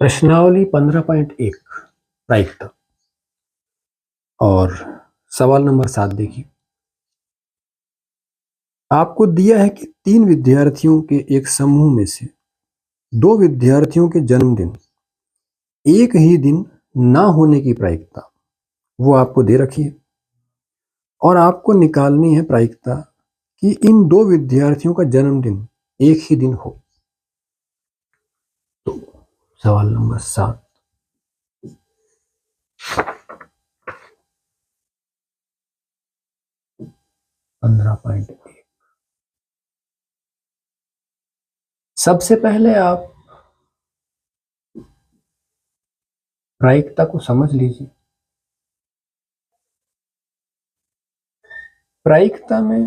प्रश्नावली 15.1 प्रायिकता और सवाल नंबर 7 देखिए। आपको दिया है कि 3 विद्यार्थियों के एक समूह में से 2 विद्यार्थियों के जन्मदिन एक ही दिन ना होने की प्रायिकता वो आपको दे रखी है और आपको निकालनी है प्रायिकता कि इन 2 विद्यार्थियों का जन्मदिन एक ही दिन हो। तो सवाल नंबर 7 15.1। सबसे पहले आप प्रायिकता को समझ लीजिए। प्रायिकता में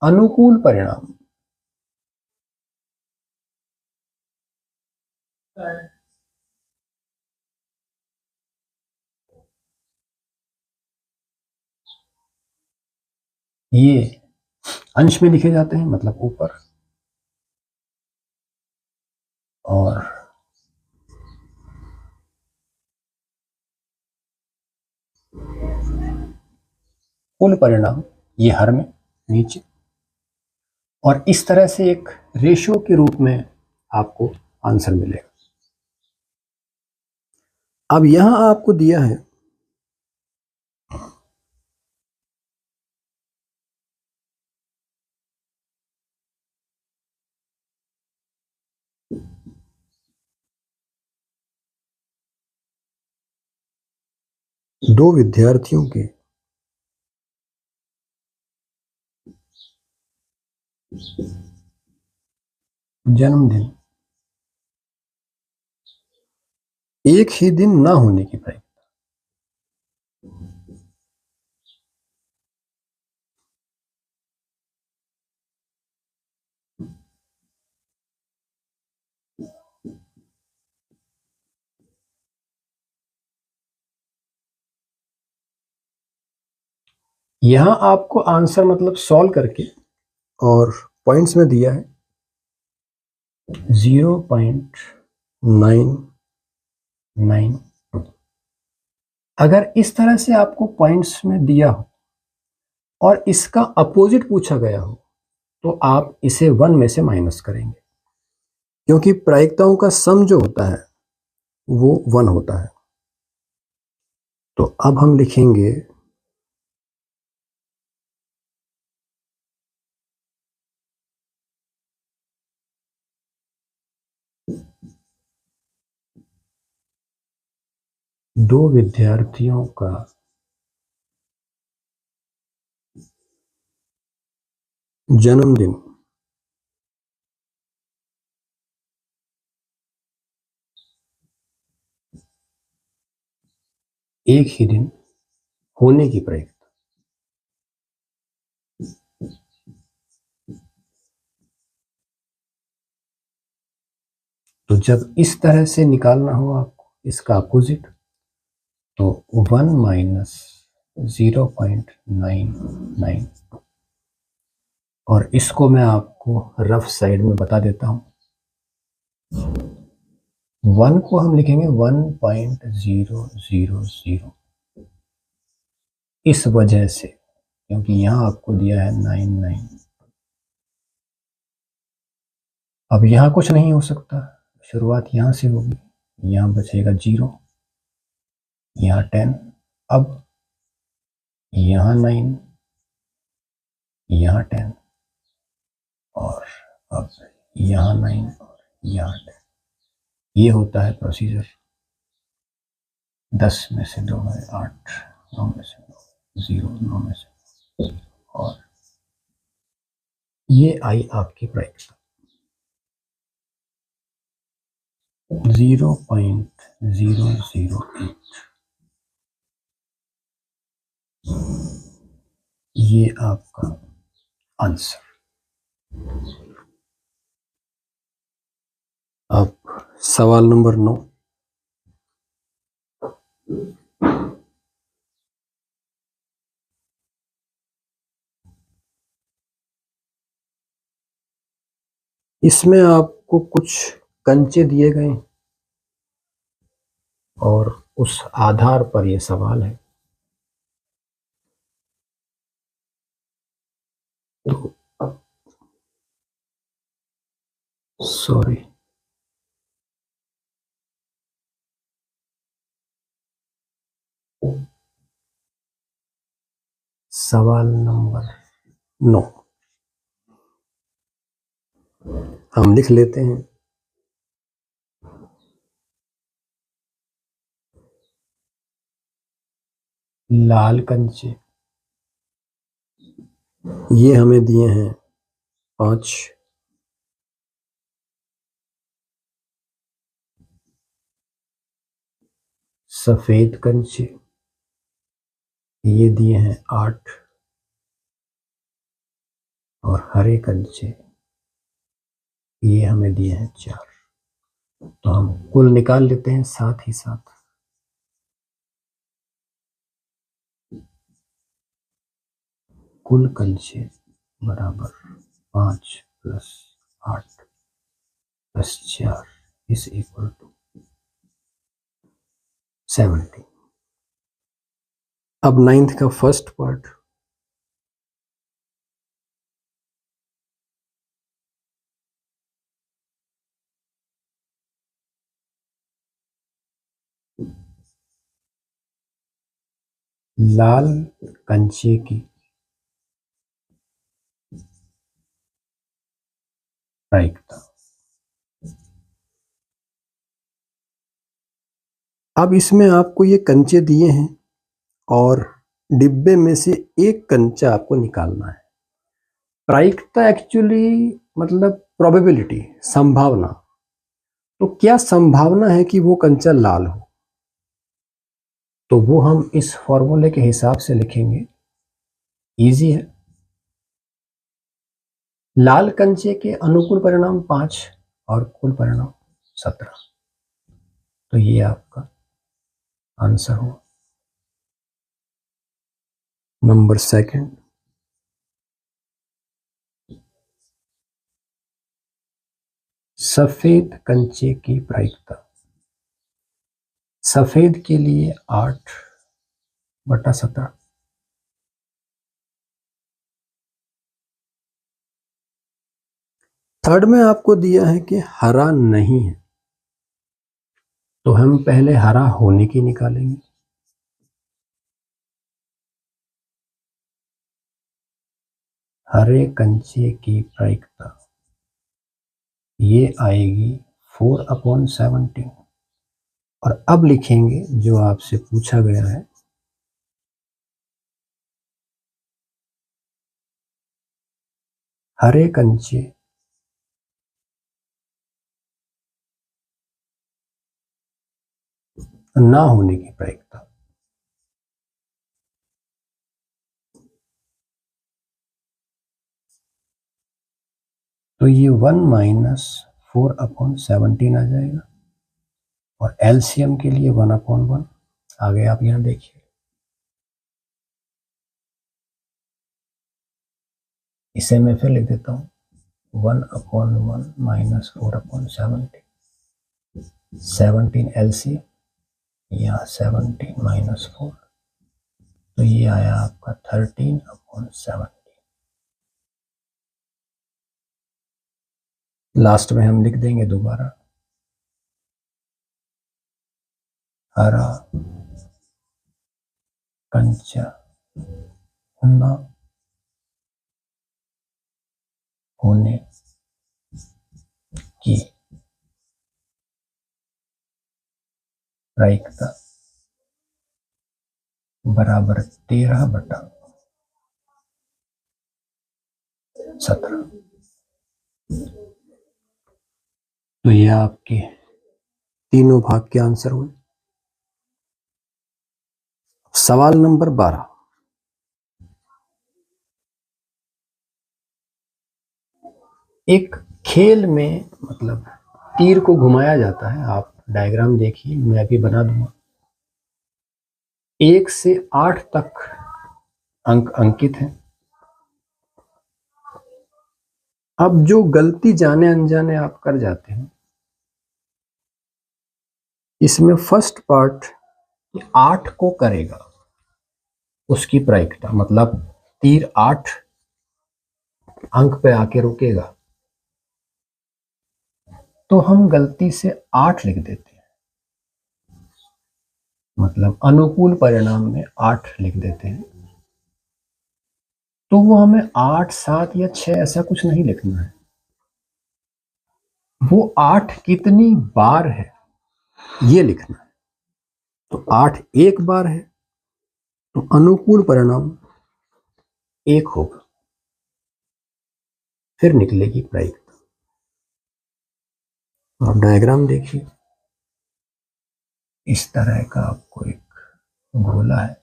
अनुकूल परिणाम ये अंश में लिखे जाते हैं, मतलब ऊपर, और कुल परिणाम ये हर में नीचे, और इस तरह से एक रेशियो के रूप में आपको आंसर मिलेगा। अब यहां आपको दिया है दो विद्यार्थियों के जन्मदिन एक ही दिन ना होने की प्रायिकता। यहां आपको आंसर मतलब सॉल्व करके, और पॉइंट्स में दिया है 0.992। अगर इस तरह से आपको पॉइंट्स में दिया हो और इसका अपोजिट पूछा गया हो तो आप इसे 1 में से माइनस करेंगे, क्योंकि प्रायिकताओं का सम जो होता है वो 1 होता है। तो अब हम लिखेंगे दो विद्यार्थियों का जन्मदिन एक ही दिन होने की प्रायिकता। तो जब इस तरह से निकालना हो आपको इसका अपोजिट, तो 1 माइनस 0.992, और इसको मैं आपको रफ साइड में बता देता हूं। 1 को हम लिखेंगे 1.000, इस वजह से क्योंकि यहां आपको दिया है 99। अब यहां कुछ नहीं हो सकता, शुरुआत यहां से होगी, यहां बचेगा 0, यहाँ 10, अब यहाँ 9, यहाँ 10, और अब यहाँ 9 और यहाँ 10। ये होता है प्रोसीजर। 10 में से 2 है 8, 9 में से 2 0, 9 में से 2, और ये आई आपकी प्रायिकता 0.008। ये आपका आंसर। अब सवाल नंबर 9। इसमें आपको कुछ कंचे दिए गए हैं और उस आधार पर यह सवाल है। तो सॉरी, सवाल नंबर 9 हम लिख लेते हैं। लाल कंचे ये हमें दिए हैं 5, सफेद कंचे ये दिए हैं 8 और हरे कंचे ये हमें दिए हैं 4। तो हम कुल निकाल लेते हैं साथ ही साथ। कुल कंचे बराबर 5 + 8 + 4 = 70। अब 9th का फर्स्ट पार्ट। लाल कंचे की प्रायिकता। अब इसमें आपको ये कंचे दिए हैं और डिब्बे में से एक कंचा आपको निकालना है। प्रायिकता एक्चुअली मतलब प्रोबेबिलिटी, संभावना। तो क्या संभावना है कि वो कंचा लाल हो, तो वो हम इस फॉर्मूले के हिसाब से लिखेंगे। इजी है। लाल कंचे के अनुकूल परिणाम 5 और कुल परिणाम 17। तो ये आपका आंसर हुआ। नंबर 2, सफेद कंचे की प्रायिकता। सफेद के लिए 8/17। थर्ड में आपको दिया है कि हरा नहीं है, तो हम पहले हरा होने की निकालेंगे। हरे कंचे की प्रायिकता ये आएगी 4/17। और अब लिखेंगे जो आपसे पूछा गया है। हरे कंचे ना होने की प्रायिकता। तो ये 1 - 4/17 आ जाएगा। और एलसीएम के लिए 1/1 आगे आप यहां देखिए। इसे मैं फिर लिख देता हूं। 1/1 - 4/17। 17 एलसीएम, या 17 - 4, तो ये आया आपका 13/17। लास्ट में हम लिख देंगे दोबारा, हरा कंचा ना होने की प्रायिकता बराबर 13/17। तो ये आपके तीनों भाग के आंसर हुए। सवाल नंबर 12। एक खेल में मतलब तीर को घुमाया जाता है। आप डायग्राम देखिए, मैं भी बना दूंगा। 1 से 8 तक अंक अंकित हैं। अब जो गलती जाने अनजाने आप कर जाते हैं, इसमें फर्स्ट पार्ट 8 को करेगा, उसकी प्रायिकता मतलब तीर 8 अंक पे आके रुकेगा, तो हम गलती से 8 लिख देते हैं, मतलब अनुकूल परिणाम में 8 लिख देते हैं। तो वो हमें 8, 7 या 6 ऐसा कुछ नहीं लिखना है, वो 8 कितनी बार है ये लिखना है। तो 8 एक बार है तो अनुकूल परिणाम 1 होगा, फिर निकलेगी प्रायिकता। आप डायग्राम देखिए, इस तरह का आपको एक गोला है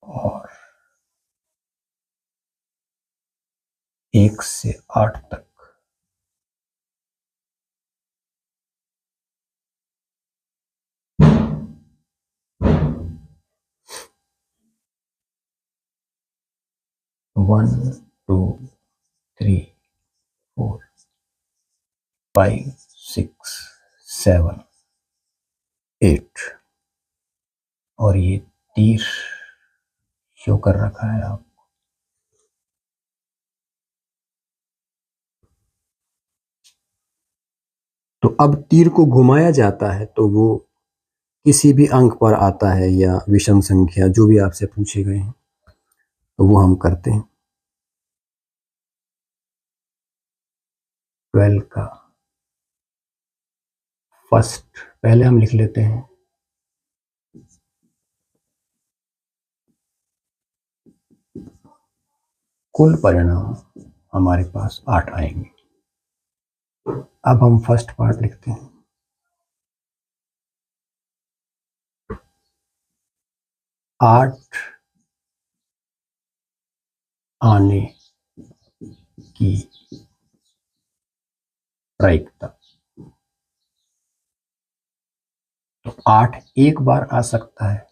और 1 से 8 तक 1, 2, 3, 4, 5, 6, 7, 8 और ये तीर शो कर रखा है आप। तो अब तीर को घुमाया जाता है तो वो किसी भी अंक पर आता है या विषम संख्या जो भी आपसे पूछे गए हैं तो वो हम करते हैं। 12 का फर्स्ट पहले हम लिख लेते हैं, कुल परिणाम हमारे पास 8 आएंगे। अब हम फर्स्ट पार्ट लिखते हैं, 8 आने की प्रायिकता। तो 8 एक बार आ सकता है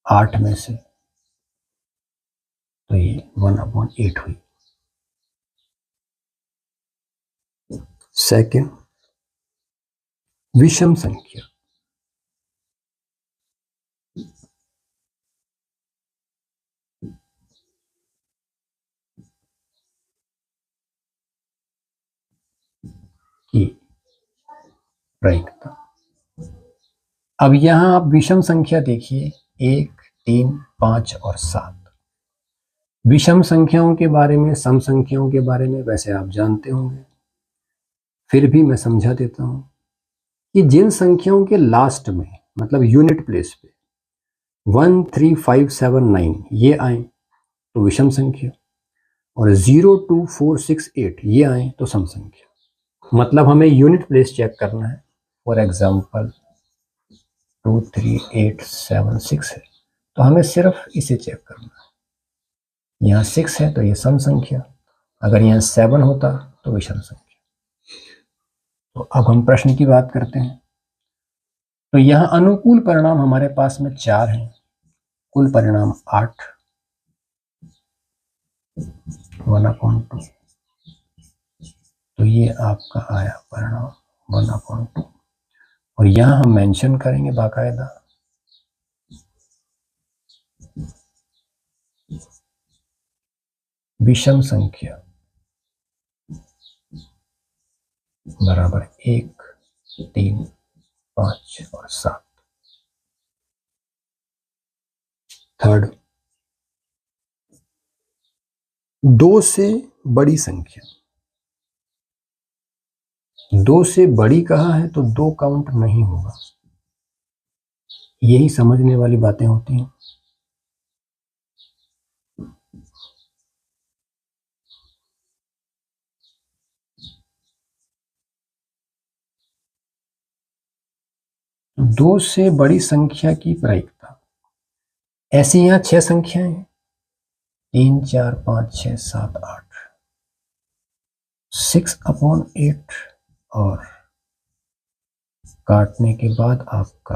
8 में से, तो ये 1/8 हुई। सेकंड, विषम संख्या। की प्रायिकता। अब यहां आप विषम संख्या देखिए, 1, 3, 5 और 7। विषम संख्याओं के बारे में, सम संख्याओं के बारे में वैसे आप जानते होंगे, फिर भी मैं समझा देता हूं कि जिन संख्याओं के लास्ट में मतलब यूनिट प्लेस पे 1, 3, 5, 7, 9 ये आए तो विषम संख्या, और 0, 2, 4, 6, 8 ये आए तो सम संख्या। मतलब हमें यूनिट प्लेस चेक करना है। फॉर एग्जाम्पल 2, 3, 8, 7, 6 है तो हमें सिर्फ इसे चेक करना है। यहाँ 6 है तो ये सम संख्या, अगर यहाँ 7 होता तो विषम संख्या। तो अब हम प्रश्न की बात करते हैं। तो यहाँ अनुकूल परिणाम हमारे पास में 4 हैं, कुल परिणाम 8, 1/2। तो ये आपका आया परिणाम 1/2। और यहाँ हम मेंशन करेंगे बाकायदा विषम संख्या बराबर 1, 3, 5 और 7। थर्ड, 2 से बड़ी संख्या। 2 से बड़ी कहा है तो 2 काउंट नहीं होगा, यही समझने वाली बातें होती हैं। दो से बड़ी संख्या की प्रायिकता। ऐसी यहां 6 संख्याएं हैं, 3, 4, 5, 6, 7, 8। 6/8 और काटने के बाद आपका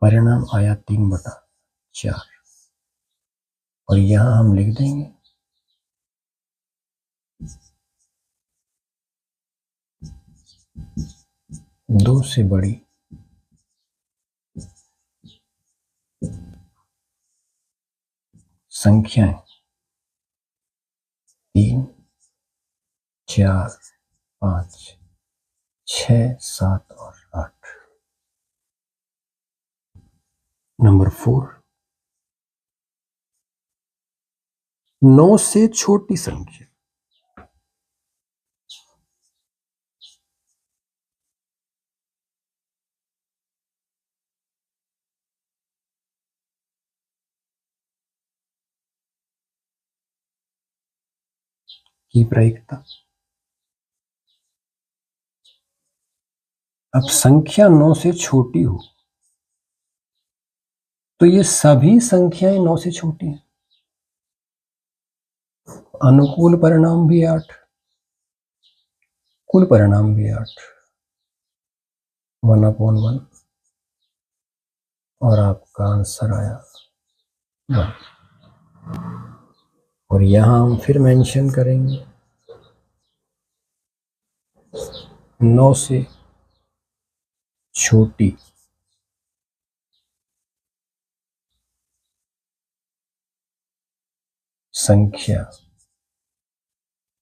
परिणाम आया 3/4। और यहां हम लिख देंगे 2 से बड़ी संख्याएं 3, 4, 5, 6, 7 और 8। नंबर 4, 9 से छोटी संख्या। की प्रायिकता। अब संख्या 9 से छोटी हो तो ये सभी संख्याएं 9 से छोटी हैं। अनुकूल परिणाम भी 8, कुल परिणाम भी 8, 1/1 और आपका आंसर आया 1। और यहां हम फिर मेंशन करेंगे 9 से छोटी संख्या,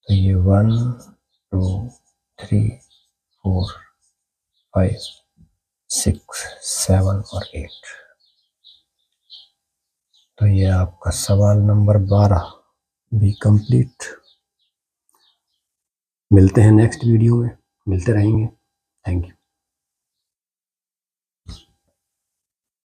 तो ये 1, 2, 3, 4, 5, 6, 7 और 8। तो ये आपका सवाल नंबर 12 भी कंप्लीट। मिलते हैं नेक्स्ट वीडियो में, मिलते रहेंगे। Thank you.